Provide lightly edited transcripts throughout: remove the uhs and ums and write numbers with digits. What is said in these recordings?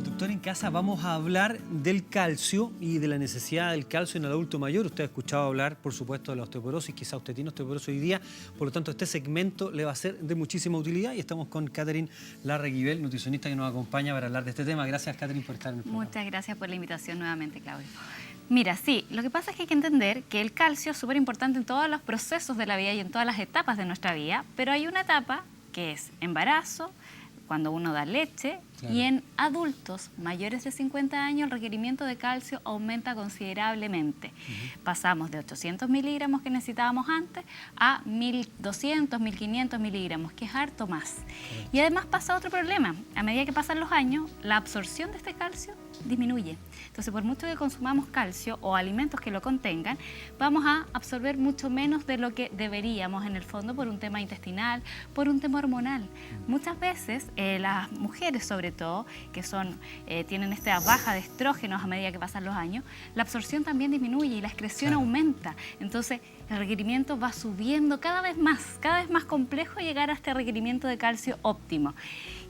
Doctor en Casa, vamos a hablar del calcio y de la necesidad del calcio en el adulto mayor. Usted ha escuchado hablar, por supuesto, de la osteoporosis. Quizá usted tiene osteoporosis hoy día. Por lo tanto, este segmento le va a ser de muchísima utilidad. Y estamos con Catherine Larraguibel, nutricionista que nos acompaña para hablar de este tema. Gracias, Catherine, por estar en el programa. Muchas gracias por la invitación nuevamente, Claudio. Mira, sí, lo que pasa es que hay que entender que el calcio es súper importante en todos los procesos de la vida y en todas las etapas de nuestra vida, pero hay una etapa que es embarazo, cuando uno da leche, claro. Y en adultos mayores de 50 años el requerimiento de calcio aumenta considerablemente. Pasamos de 800 miligramos que necesitábamos antes a 1200, 1500 miligramos, que es harto más. Y además pasa otro problema. A medida que pasan los años, la absorción de este calcio disminuye. Entonces, por mucho que consumamos calcio o alimentos que lo contengan, vamos a absorber mucho menos de lo que deberíamos en el fondo por un tema intestinal, por un tema hormonal. Muchas veces las mujeres, sobre todo, que tienen esta baja de estrógenos a medida que pasan los años, la absorción también disminuye y la excreción aumenta. Entonces, el requerimiento va subiendo cada vez más complejo llegar a este requerimiento de calcio óptimo.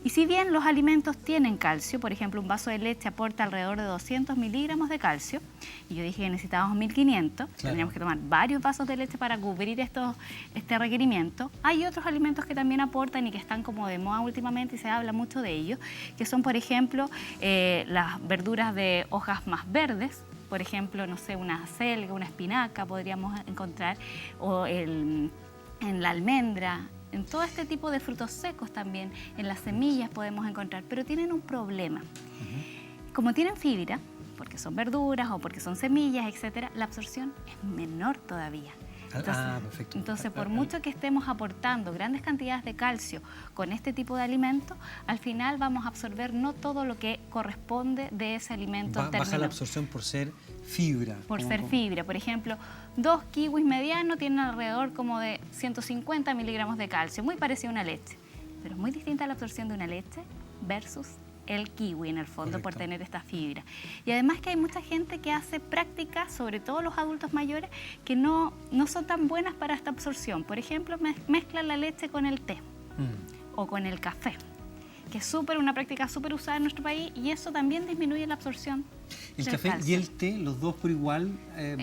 Y si bien los alimentos tienen calcio, por ejemplo, un vaso de leche aporta alrededor de 200 miligramos de calcio, y yo dije que necesitábamos 1500, tendríamos que tomar varios vasos de leche para cubrir este requerimiento. Hay otros alimentos que también aportan y que están como de moda últimamente y se habla mucho de ellos, que son, por ejemplo, las verduras de hojas más verdes. Por ejemplo, no sé, una acelga, una espinaca podríamos encontrar, o en la almendra, en todo este tipo de frutos secos también, en las semillas podemos encontrar, pero tienen un problema. Como tienen fibra, porque son verduras o porque son semillas, etcétera, la absorción es menor todavía. Perfecto. Entonces, por mucho que estemos aportando grandes cantidades de calcio con este tipo de alimentos, al final vamos a absorber no todo lo que corresponde de ese alimento. Baja la absorción por ser fibra. Fibra. Por ejemplo, 2 kiwis medianos tienen alrededor como de 150 miligramos de calcio, muy parecido a una leche, pero es muy distinta a la absorción de una leche versus el kiwi en el fondo. Correcto. Por tener esta fibra. Y además que hay mucha gente que hace prácticas, sobre todo los adultos mayores, que no son tan buenas para esta absorción. Por ejemplo, mezclan la leche con el té o con el café, que es una práctica súper usada en nuestro país, y eso también disminuye la absorción. ¿El café calcio y el té, los dos por igual,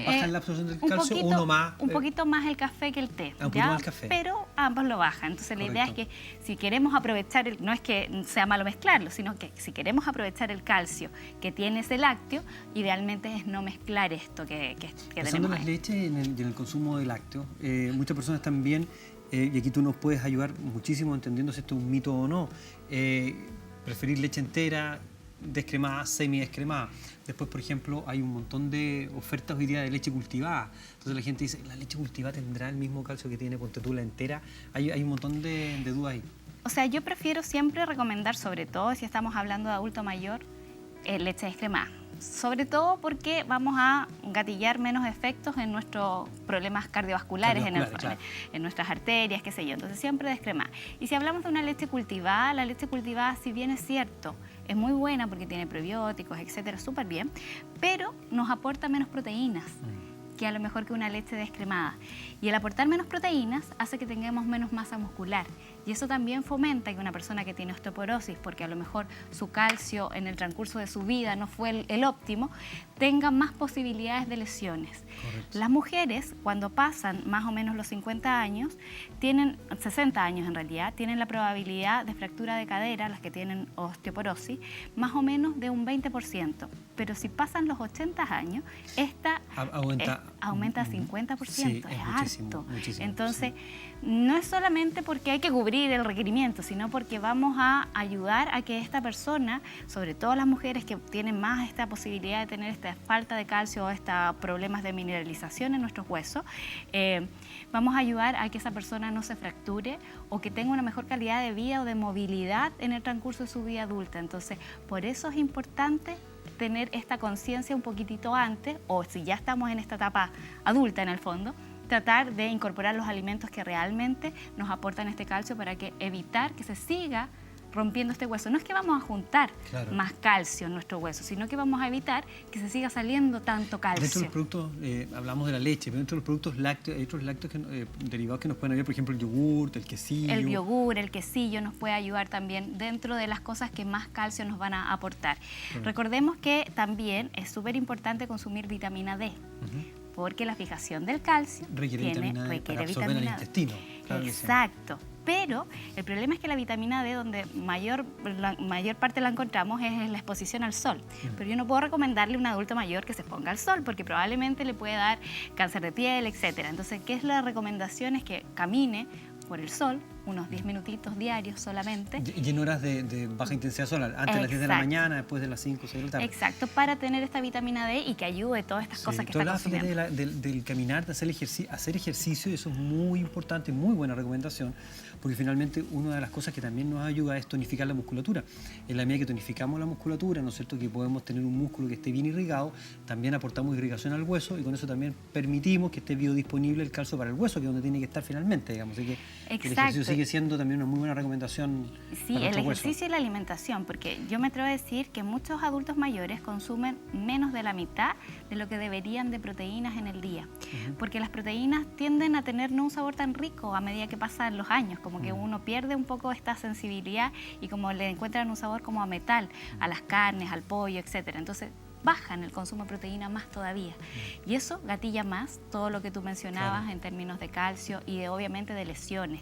bajan la absorción del calcio o uno más? Un poquito más el café que el té, un poquito más el café. Pero ambos lo bajan. Entonces la idea es que si queremos aprovechar, no es que sea malo mezclarlo, sino que si queremos aprovechar el calcio que tiene ese lácteo, idealmente es no mezclar esto que Pensando tenemos en las leches y en el consumo de lácteos, muchas personas también, y aquí tú nos puedes ayudar muchísimo entendiendo si esto es un mito o no, preferir leche entera, descremada, semidescremada. Después, por ejemplo, hay un montón de ofertas hoy día de leche cultivada. Entonces la gente dice, ¿la leche cultivada tendrá el mismo calcio que tiene, ponte tú, la entera? Hay un montón de dudas ahí. O sea, yo prefiero siempre recomendar, sobre todo si estamos hablando de adulto mayor, leche descremada. Sobre todo porque vamos a gatillar menos efectos en nuestros problemas cardiovasculares, en nuestras arterias, qué sé yo. Entonces siempre descremada. Y si hablamos de una leche cultivada, la leche cultivada, si bien es cierto, es muy buena porque tiene prebióticos, etcétera, súper bien, pero nos aporta menos proteínas que a lo mejor que una leche descremada. Y el aportar menos proteínas hace que tengamos menos masa muscular. Y eso también fomenta que una persona que tiene osteoporosis, porque a lo mejor su calcio en el transcurso de su vida no fue el óptimo, tenga más posibilidades de lesiones. Correcto. Las mujeres, cuando pasan más o menos los 50 años, 60 años en realidad, tienen la probabilidad de fractura de cadera, las que tienen osteoporosis, más o menos de un 20%. Pero si pasan los 80 años, esta aumenta a 50%, sí, es harto. Muchísimo, entonces, no es solamente porque hay que cubrir el requerimiento, sino porque vamos a ayudar a que esta persona, sobre todo las mujeres que tienen más esta posibilidad de tener esta falta de calcio o estos problemas de mineralización en nuestros huesos, vamos a ayudar a que esa persona no se fracture o que tenga una mejor calidad de vida o de movilidad en el transcurso de su vida adulta. Entonces, por eso es importante tener esta conciencia un poquitito antes, o si ya estamos en esta etapa adulta en el fondo, tratar de incorporar los alimentos que realmente nos aportan este calcio para evitar que se siga rompiendo este hueso. No es que vamos a juntar Claro. más calcio en nuestro hueso, sino que vamos a evitar que se siga saliendo tanto calcio. Dentro de los productos, hablamos de la leche, pero dentro de los productos lácteos, hay otros lácteos derivados que nos pueden ayudar, por ejemplo, el yogur, el quesillo. El yogur, el quesillo nos puede ayudar también dentro de las cosas que más calcio nos van a aportar. Recordemos que también es súper importante consumir vitamina D, porque la fijación del calcio Requiere vitamina D para absorber en el intestino. Claro que sí. Exacto. Pero el problema es que la vitamina D, donde la mayor parte la encontramos, es en la exposición al sol. Pero yo no puedo recomendarle a un adulto mayor que se ponga al sol, porque probablemente le puede dar cáncer de piel, etcétera. Entonces, ¿qué es la recomendación? Es que camine por el sol, unos 10 minutitos diarios solamente. Y en horas de baja intensidad solar, antes de las 10 de la mañana, después de las 5 o 6 de la tarde. Exacto, para tener esta vitamina D y que ayude todas estas cosas que está consumiendo. Del caminar, de hacer ejercicio, y eso es muy importante, muy buena recomendación, porque finalmente una de las cosas que también nos ayuda es tonificar la musculatura. En la medida que tonificamos la musculatura, ¿no es cierto?, que podemos tener un músculo que esté bien irrigado, también aportamos irrigación al hueso y con eso también permitimos que esté biodisponible el calcio para el hueso, que es donde tiene que estar finalmente, digamos. Así que el ejercicio sigue siendo también una muy buena recomendación. Sí, el ejercicio y la alimentación, porque yo me atrevo a decir que muchos adultos mayores consumen menos de la mitad de lo que deberían de proteínas en el día, porque las proteínas tienden a tener no un sabor tan rico a medida que pasan los años, como que uno pierde un poco esta sensibilidad y como le encuentran un sabor como a metal, a las carnes, al pollo, etcétera. Entonces bajan el consumo de proteína más todavía. Y eso gatilla más todo lo que tú mencionabas en términos de calcio y obviamente de lesiones.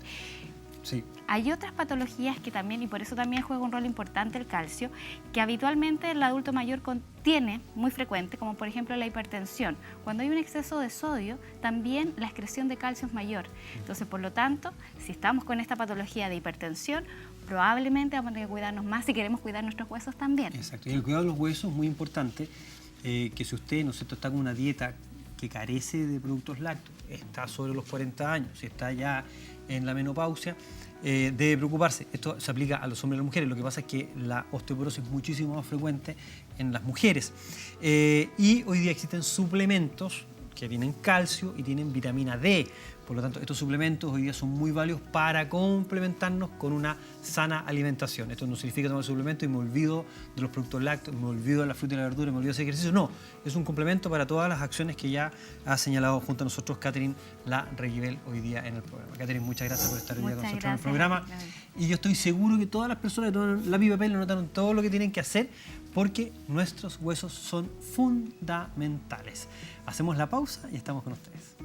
Sí. Hay otras patologías que también, y por eso también juega un rol importante el calcio, que habitualmente el adulto mayor tiene muy frecuente, como por ejemplo la hipertensión. Cuando hay un exceso de sodio, también la excreción de calcio es mayor. Entonces, por lo tanto, si estamos con esta patología de hipertensión, probablemente vamos a tener que cuidarnos más si queremos cuidar nuestros huesos también. Exacto. Y el cuidado de los huesos es muy importante, que si usted, ¿no es cierto?, está con una dieta que carece de productos lácteos, está sobre los 40 años, si está ya en la menopausia, debe preocuparse. Esto se aplica a los hombres y a las mujeres. Lo que pasa es que la osteoporosis es muchísimo más frecuente en las mujeres. Y hoy día existen suplementos que tienen calcio y tienen vitamina D. Por lo tanto, estos suplementos hoy día son muy válidos para complementarnos con una sana alimentación. Esto no significa tomar suplementos y me olvido de los productos lácteos, me olvido de la fruta y la verdura, me olvido de hacer ejercicio. No, es un complemento para todas las acciones que ya ha señalado junto a nosotros Catherine Larreguibel hoy día en el programa. Catherine, muchas gracias por estar hoy día con nosotros en el programa. Y yo estoy seguro que todas las personas que toman lápiz y papel notaron todo lo que tienen que hacer, porque nuestros huesos son fundamentales. Hacemos la pausa y estamos con ustedes.